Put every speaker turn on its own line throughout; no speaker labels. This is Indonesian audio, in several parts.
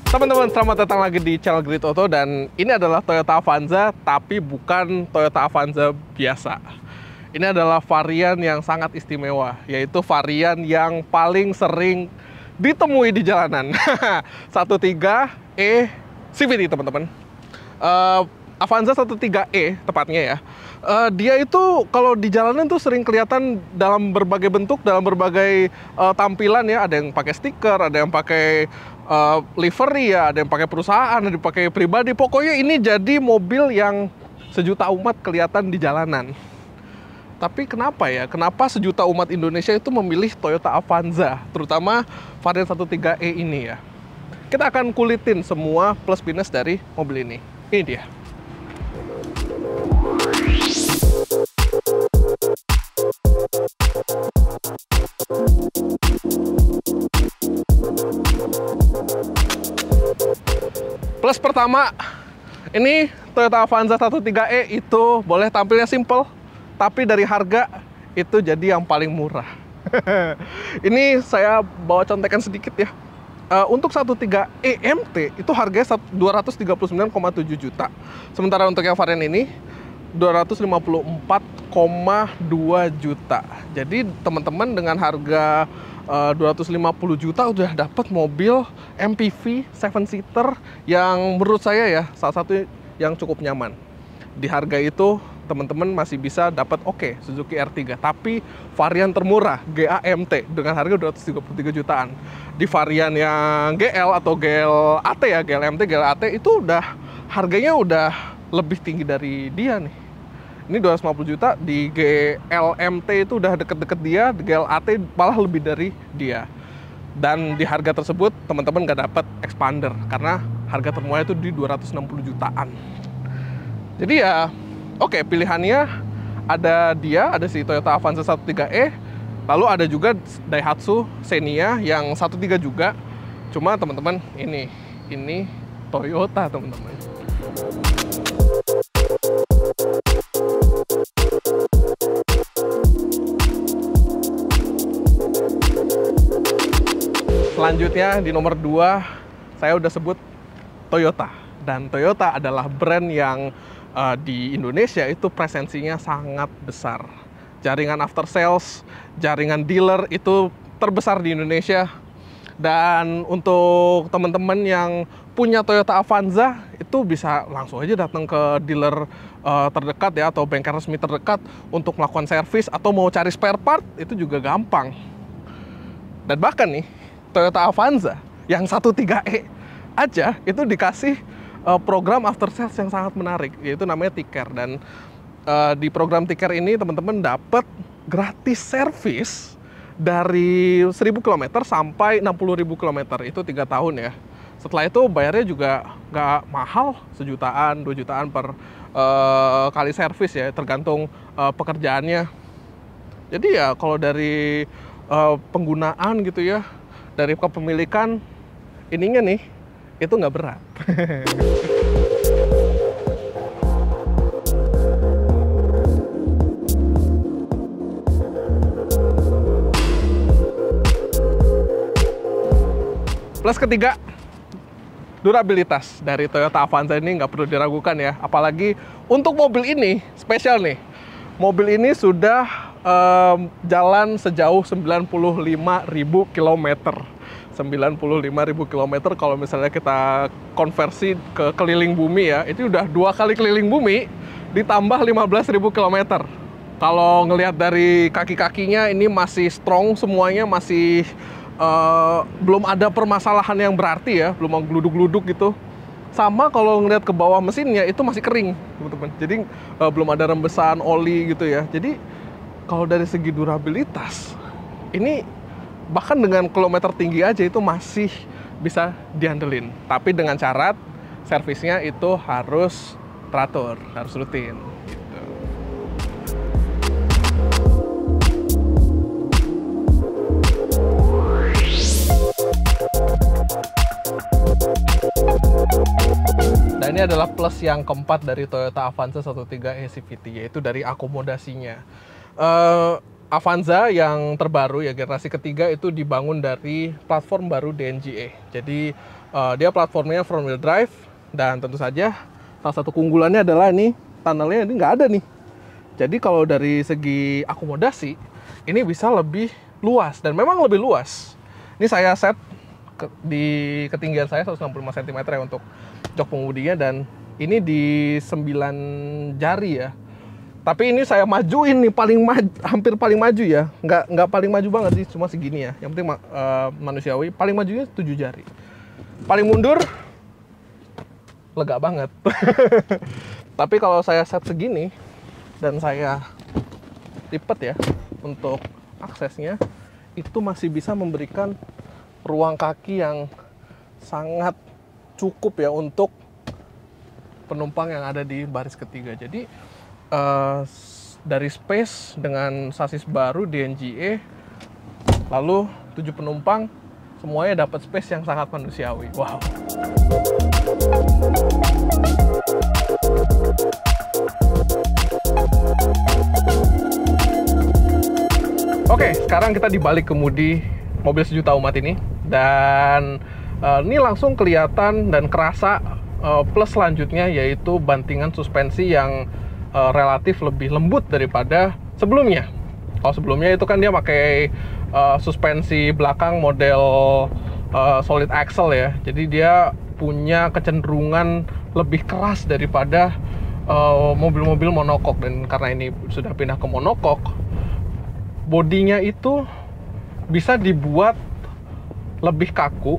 Teman-teman, selamat datang lagi di channel Grid Auto, dan ini adalah Toyota Avanza, tapi bukan Toyota Avanza biasa. Ini adalah varian yang sangat istimewa, yaitu varian yang paling sering ditemui di jalanan. 13E CVT, teman-teman. Avanza 13E tepatnya ya. Dia itu kalau di jalanan tuh sering kelihatan dalam berbagai bentuk, dalam berbagai tampilan ya. Ada yang pakai stiker, ada yang pakai livery ya, ada yang pakai perusahaan, ada yang pakai pribadi. Pokoknya ini jadi mobil yang sejuta umat kelihatan di jalanan. Tapi kenapa ya? Kenapa sejuta umat Indonesia itu memilih Toyota Avanza, terutama varian 13E ini ya? Kita akan kulitin semua plus minus dari mobil ini. Ini dia. Plus pertama, ini Toyota Avanza 13E itu boleh tampilnya simple, tapi dari harga itu jadi yang paling murah. Ini saya bawa contekan sedikit ya. Untuk 13E MT itu harganya 239,7 juta. Sementara untuk yang varian ini 254,2 juta. Jadi teman-teman dengan harga 250 juta udah dapat mobil MPV 7-seater yang menurut saya ya salah satu yang cukup nyaman. Di harga itu teman-teman masih bisa dapat Suzuki R3, tapi varian termurah GA-MT dengan harga 233 jutaan. Di varian yang GL atau GL-AT ya, GL-MT, GL-AT itu udah harganya udah lebih tinggi dari dia nih. Ini 250 juta, di GL-MT itu udah deket-deket dia, di GL-AT malah lebih dari dia. Dan di harga tersebut teman-teman nggak dapat expander karena harga termurah itu di 260 jutaan. Jadi ya pilihannya ada dia, ada si Toyota Avanza 13E, lalu ada juga Daihatsu Xenia yang 13 juga. Cuma teman-teman ini Toyota, teman-teman. Selanjutnya di nomor 2 saya udah sebut Toyota, dan Toyota adalah brand yang di Indonesia itu presensinya sangat besar. Jaringan after sales, jaringan dealer itu terbesar di Indonesia. Dan untuk teman-teman yang punya Toyota Avanza itu bisa langsung aja datang ke dealer terdekat ya, atau bengkel resmi terdekat untuk melakukan servis atau mau cari spare part itu juga gampang. Dan bahkan nih Toyota Avanza yang 13E aja itu dikasih program after sales yang sangat menarik, yaitu namanya T-Care. Dan di program T-Care ini teman-teman dapat gratis servis dari 1000 km sampai 60.000 km, itu 3 tahun ya. Setelah itu bayarnya juga nggak mahal, 1 jutaan, 2 jutaan per kali servis ya, tergantung pekerjaannya. Jadi ya kalau dari penggunaan gitu ya, dari kepemilikan ininya nih, itu nggak berat. Plus ketiga, durabilitas dari Toyota Avanza ini nggak perlu diragukan ya. Apalagi untuk mobil ini spesial nih. Mobil ini sudah jalan sejauh 95.000 km. 95.000 km kalau misalnya kita konversi ke keliling bumi ya, itu udah 2 kali keliling bumi ditambah 15.000 km. Kalau ngelihat dari kaki-kakinya ini masih strong semuanya, masih belum ada permasalahan yang berarti ya, belum geluduk-geluduk gitu. Sama kalau ngelihat ke bawah mesinnya itu masih kering, teman-teman. Jadi belum ada rembesan oli gitu ya. Jadi kalau dari segi durabilitas ini bahkan dengan kilometer tinggi aja itu masih bisa diandelin. Tapi dengan syarat servisnya itu harus teratur, harus rutin. Gitu. Dan ini adalah plus yang keempat dari Toyota Avanza 13E CVT, yaitu dari akomodasinya. Avanza yang terbaru ya generasi ketiga itu dibangun dari platform baru DNGA. Jadi dia platformnya front wheel drive, dan tentu saja salah satu keunggulannya adalah ini tunnelnya ini nggak ada nih. Jadi kalau dari segi akomodasi ini bisa lebih luas, dan memang lebih luas. Ini saya set di ketinggian saya 165 cm ya untuk jok pengemudinya, dan ini di 9 jari ya. Tapi ini saya majuin nih, hampir paling maju ya. Nggak paling maju banget sih, cuma segini ya. Yang penting manusiawi. Paling majunya 7 jari. Paling mundur, lega banget. Tapi kalau saya set segini, dan saya lipat ya untuk aksesnya, itu masih bisa memberikan ruang kaki yang sangat cukup ya untuk penumpang yang ada di baris ketiga. Jadi dari space dengan sasis baru DNGA, lalu 7 penumpang, semuanya dapat space yang sangat manusiawi. Wow. Oke, sekarang kita dibalik kemudi mobil sejuta umat ini, dan ini langsung kelihatan dan kerasa plus selanjutnya, yaitu bantingan suspensi yang relatif lebih lembut daripada sebelumnya. Kalau sebelumnya itu kan dia pakai suspensi belakang model solid axle ya, jadi dia punya kecenderungan lebih keras daripada mobil-mobil monokok. Dan karena ini sudah pindah ke monokok, bodinya itu bisa dibuat lebih kaku,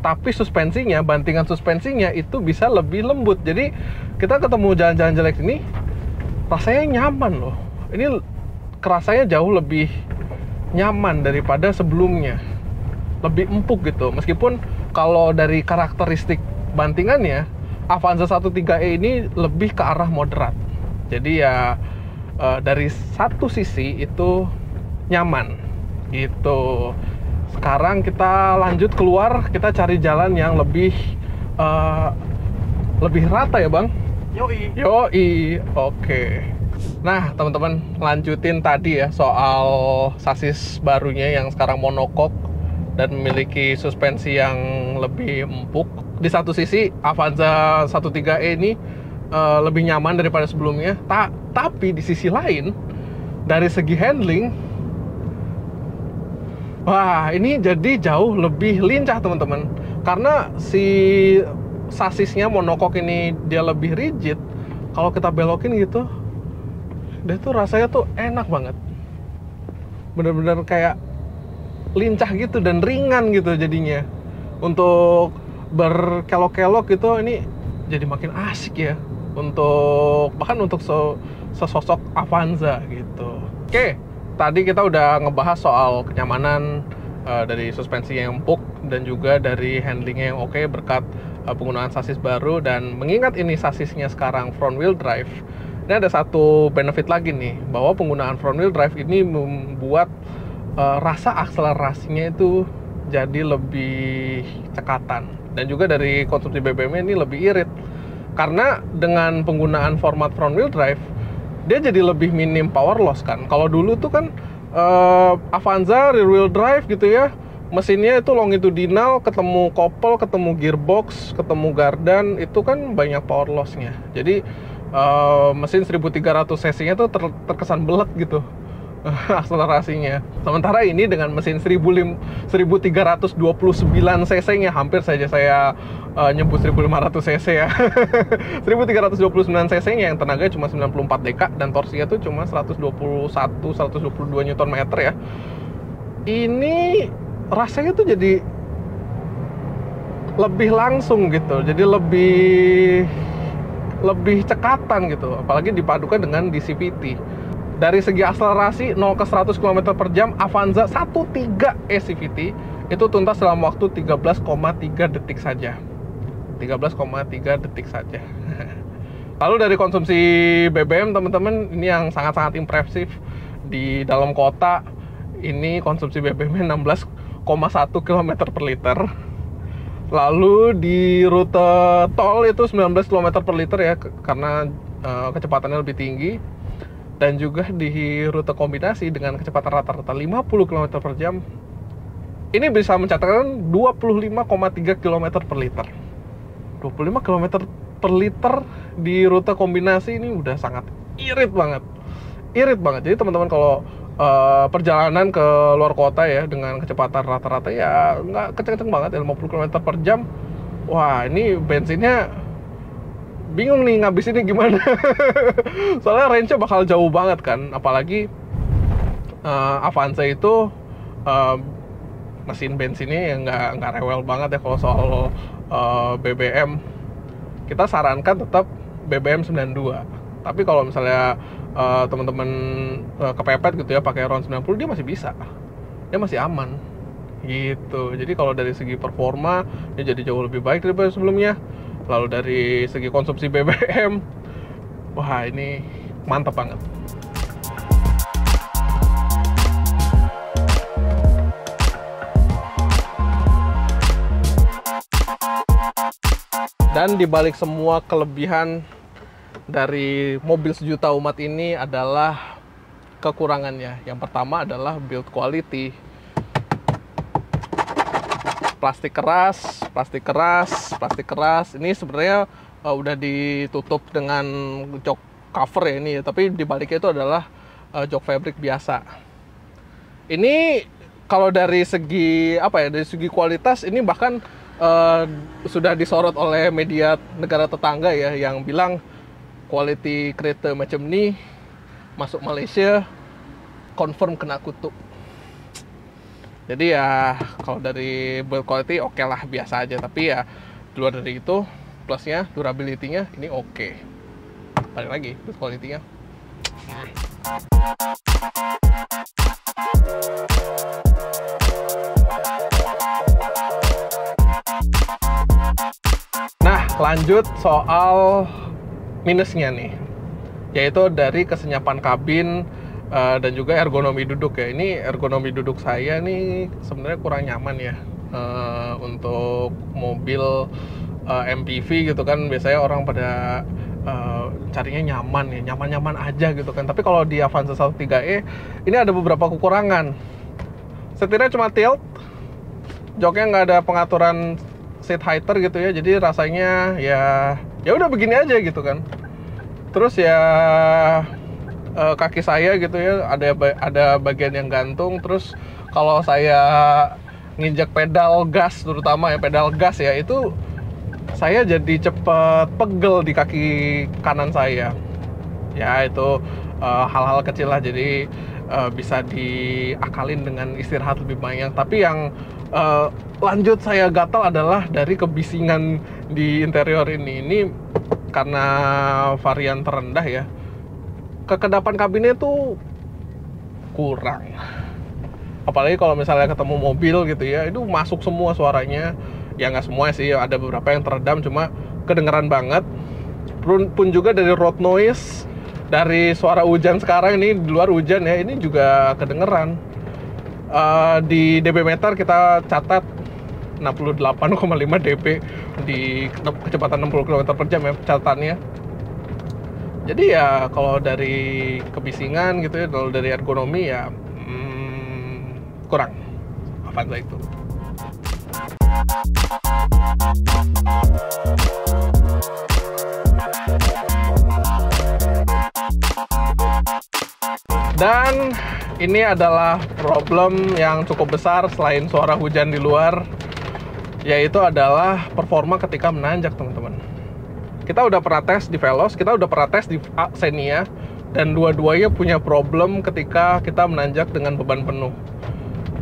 tapi suspensinya, bantingan suspensinya itu bisa lebih lembut. Jadi kita ketemu jalan-jalan jelek ini rasanya nyaman loh. Ini kerasanya jauh lebih nyaman daripada sebelumnya, lebih empuk gitu. Meskipun kalau dari karakteristik bantingannya, Avanza 13E ini lebih ke arah moderat. Jadi ya dari satu sisi itu nyaman gitu. Sekarang kita lanjut keluar, kita cari jalan yang lebih rata ya bang. Yoi. Oke. Nah teman-teman, lanjutin tadi ya soal sasis barunya yang sekarang monokok dan memiliki suspensi yang lebih empuk. Di satu sisi Avanza 13E ini lebih nyaman daripada sebelumnya, tapi di sisi lain dari segi handling, wah ini jadi jauh lebih lincah teman-teman. Karena si sasisnya monokok ini dia lebih rigid, kalau kita belokin gitu, dia tuh rasanya tuh enak banget, bener-bener kayak lincah gitu dan ringan gitu jadinya. Untuk berkelok-kelok gitu ini jadi makin asik ya, bahkan untuk sesosok Avanza gitu. Oke, tadi kita udah ngebahas soal kenyamanan dari suspensi yang empuk dan juga dari handlingnya yang oke berkat penggunaan sasis baru. Dan mengingat ini sasisnya sekarang front wheel drive, ini ada satu benefit lagi nih, bahwa penggunaan front wheel drive ini membuat rasa akselerasinya itu jadi lebih cekatan, dan juga dari konsumsi BBM ini lebih irit. Karena dengan penggunaan format front wheel drive, dia jadi lebih minim power loss kan. Kalau dulu tuh kan Avanza rear wheel drive gitu ya, mesinnya itu longitudinal, ketemu kopel, ketemu gearbox, ketemu gardan, itu kan banyak power lossnya. Jadi mesin 1300 cc-nya tuh terkesan belet gitu akselerasinya. Sementara ini dengan mesin 1329 cc-nya, hampir saja saya nyebut 1500 cc ya. 1329 cc-nya yang tenaganya cuma 94 dk dan torsinya tuh cuma 122 Nm ya. Ini rasanya tuh jadi lebih langsung gitu. Jadi lebih cekatan gitu, apalagi dipadukan dengan DCVT. Dari segi akselerasi 0 ke 100 km per jam, Avanza 13E CVT itu tuntas dalam waktu 13,3 detik saja. 13,3 detik saja. Lalu dari konsumsi BBM teman-teman, ini yang sangat-sangat impresif. Di dalam kota ini konsumsi BBM-nya 16,1 km per liter. Lalu di rute tol itu 19 km per liter ya, karena kecepatannya lebih tinggi. dan juga di rute kombinasi dengan kecepatan rata-rata 50 km per jam, ini bisa mencatatkan 25,3 km per liter. 25 km per liter di rute kombinasi ini udah sangat irit banget. Jadi teman-teman kalau perjalanan ke luar kota ya dengan kecepatan rata-rata ya nggak kenceng-kenceng banget ya, 50 km per jam. Wah, ini bensinnya bingung nih ngabisinnya gimana. Soalnya range-nya bakal jauh banget kan, apalagi Avanza itu mesin bensinnya ya nggak rewel banget ya. Kalau soal BBM, kita sarankan tetap BBM 92. Tapi kalau misalnya teman-teman kepepet gitu ya pakai RON 90, dia masih aman gitu. Jadi kalau dari segi performa dia jadi jauh lebih baik daripada sebelumnya. Lalu dari segi konsumsi BBM, wah ini mantap banget. Dan dibalik semua kelebihan dari mobil sejuta umat ini adalah kekurangannya. Yang pertama adalah build quality. Plastik keras. Ini sebenarnya udah ditutup dengan jok cover ya ini ya, tapi dibaliknya itu adalah jok fabric biasa. Ini kalau dari segi dari segi kualitas ini bahkan sudah disorot oleh media negara tetangga ya, yang bilang quality kereta macam ini masuk Malaysia confirm kena kutu. Jadi ya kalau dari build quality oke lah, biasa aja. Tapi ya di luar dari itu, plusnya durability-nya ini oke. Balik lagi build quality-nya. Nah, lanjut soal minusnya nih, yaitu dari kesenyapan kabin dan juga ergonomi duduk ya. Ini ergonomi duduk saya nih sebenarnya kurang nyaman ya. Untuk mobil MPV gitu kan biasanya orang pada carinya nyaman aja gitu kan. Tapi kalau di Avanza 13E ini ada beberapa kekurangan. Setirnya cuma tilt, joknya nggak ada pengaturan seat heighter gitu ya, jadi rasanya ya udah begini aja gitu kan. Terus ya kaki saya gitu ya ada bagian yang gantung. Terus kalau saya nginjak pedal gas, terutama ya pedal gas ya, itu saya jadi cepet pegel di kaki kanan saya. Ya itu hal-hal kecil lah, jadi bisa diakalin dengan istirahat lebih banyak. Tapi yang lanjut saya gatal adalah dari kebisingan di interior ini. Ini karena varian terendah ya, kekedapan kabinnya tuh kurang. Apalagi kalau misalnya ketemu mobil gitu ya, itu masuk semua suaranya. Ya nggak semua sih, ada beberapa yang teredam, cuma kedengeran banget. Pun juga dari road noise, dari suara hujan sekarang ini, di luar hujan ya, ini juga kedengeran. Di dB meter kita catat 68,5 dB di kecepatan 60 km per jam ya catatannya. Jadi ya kalau dari kebisingan gitu ya, kalau dari ergonomi ya kurang Avanza itu. Dan ini adalah problem yang cukup besar selain suara hujan di luar, yaitu adalah performa ketika menanjak, teman-teman. Kita udah pernah tes di Veloz, kita udah pernah tes di Xenia, dan dua-duanya punya problem ketika kita menanjak dengan beban penuh.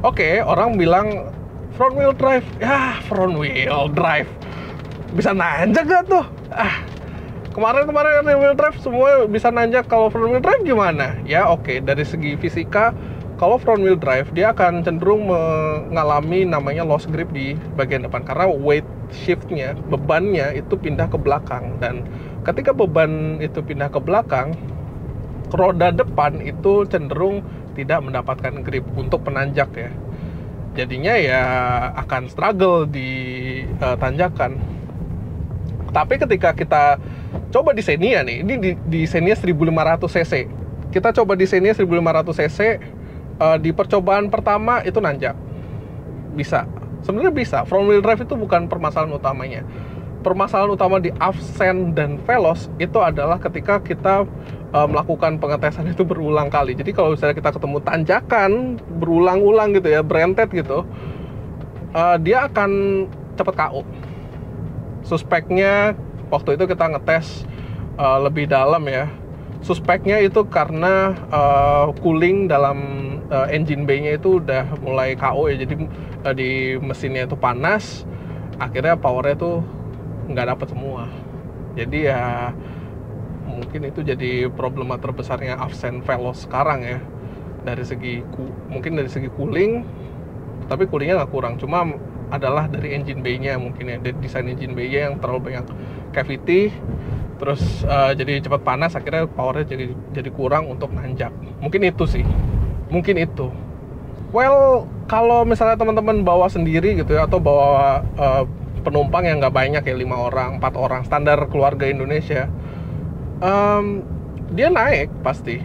Oke, orang bilang front wheel drive, ya front wheel drive bisa nanjak gak tuh? Kemarin rear wheel drive semua bisa nanjak, kalau front wheel drive gimana? Ya oke, dari segi fisika, kalau front wheel drive dia akan cenderung mengalami namanya loss grip di bagian depan, karena weight shiftnya, bebannya itu pindah ke belakang. Dan ketika beban itu pindah ke belakang, roda depan itu cenderung tidak mendapatkan grip untuk penanjak ya. Jadinya ya akan struggle di tanjakan. Tapi ketika kita coba di Xenia nih, ini di Xenia 1500 cc, kita coba desainnya 1500 cc. Di percobaan pertama itu nanjak. Bisa. Sebenarnya bisa. Front wheel drive itu bukan permasalahan utamanya. Permasalahan utama di Avcen dan Veloz itu adalah ketika kita melakukan pengetesan itu berulang kali. Jadi kalau misalnya kita ketemu tanjakan berulang-ulang gitu ya, berentet gitu, dia akan cepet KO. Suspeknya waktu itu kita ngetes lebih dalam ya. Suspeknya itu karena cooling dalam engine bay-nya itu udah mulai KO ya. Jadi di mesinnya itu panas, akhirnya powernya tuh nggak dapet semua. Jadi ya mungkin itu jadi problema terbesarnya Avcen Veloz sekarang ya. Dari segi mungkin dari segi cooling, tapi coolingnya nggak kurang. Cuma adalah dari engine bay-nya mungkin ya, dari desain engine bay-nya yang terlalu banyak cavity. Terus jadi cepat panas, akhirnya powernya jadi kurang untuk nanjak. Mungkin itu sih, mungkin itu. Well, kalau misalnya teman-teman bawa sendiri gitu ya, atau bawa penumpang yang nggak banyak ya, 5 orang, 4 orang, standar keluarga Indonesia, dia naik pasti,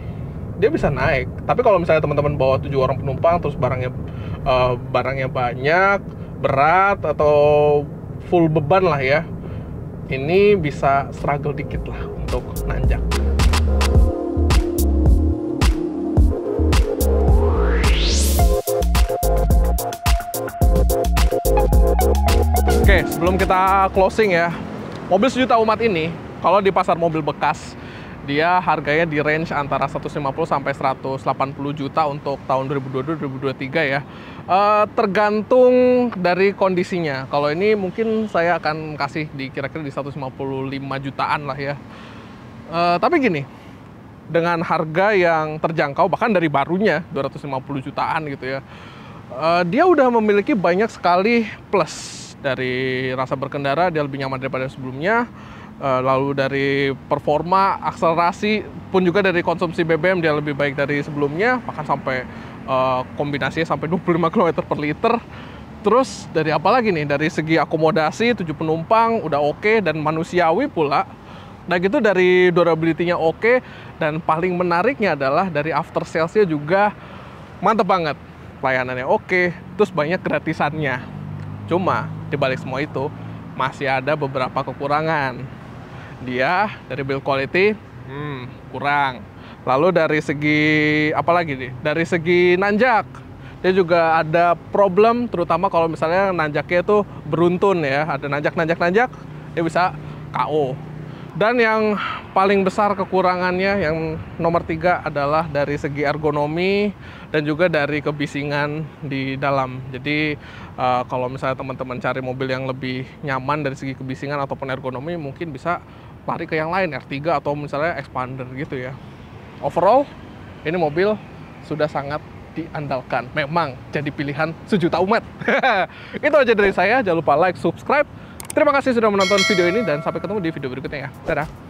dia bisa naik. Tapi kalau misalnya teman-teman bawa 7 orang penumpang, terus barangnya banyak, berat atau full beban lah ya, ini bisa struggle dikit lah untuk nanjak. Oke, sebelum kita closing ya, mobil sejuta umat ini kalau di pasar mobil bekas, dia harganya di range antara 150 sampai 180 juta untuk tahun 2022-2023 ya. Tergantung dari kondisinya. Kalau ini mungkin saya akan kasih di kira-kira di 155 jutaan lah ya. Tapi gini, dengan harga yang terjangkau, bahkan dari barunya 250 jutaan gitu ya, dia udah memiliki banyak sekali plus. Dari rasa berkendara dia lebih nyaman daripada sebelumnya, lalu dari performa, akselerasi pun juga dari konsumsi BBM dia lebih baik dari sebelumnya, bahkan sampai kombinasinya sampai 25 km per liter. Terus dari apa lagi nih, dari segi akomodasi 7 penumpang udah oke dan manusiawi pula. Nah gitu, dari durability-nya oke, dan paling menariknya adalah dari after sales-nya juga mantep banget. Pelayanannya oke, terus banyak gratisannya. Cuma dibalik semua itu masih ada beberapa kekurangan. Dia dari build quality kurang. Lalu dari segi apa lagi nih? Dari segi nanjak, dia juga ada problem, terutama kalau misalnya nanjaknya itu beruntun ya. Ada nanjak, dia bisa KO. Dan yang paling besar kekurangannya, yang nomor 3 adalah dari segi ergonomi dan juga dari kebisingan di dalam. Jadi kalau misalnya teman-teman cari mobil yang lebih nyaman dari segi kebisingan ataupun ergonomi, mungkin bisa lari ke yang lain, R3 atau misalnya Expander gitu ya. Overall, ini mobil sudah sangat diandalkan. Memang jadi pilihan sejuta umat. Itu aja dari saya. Jangan lupa like, subscribe. Terima kasih sudah menonton video ini, dan sampai ketemu di video berikutnya ya. Dadah!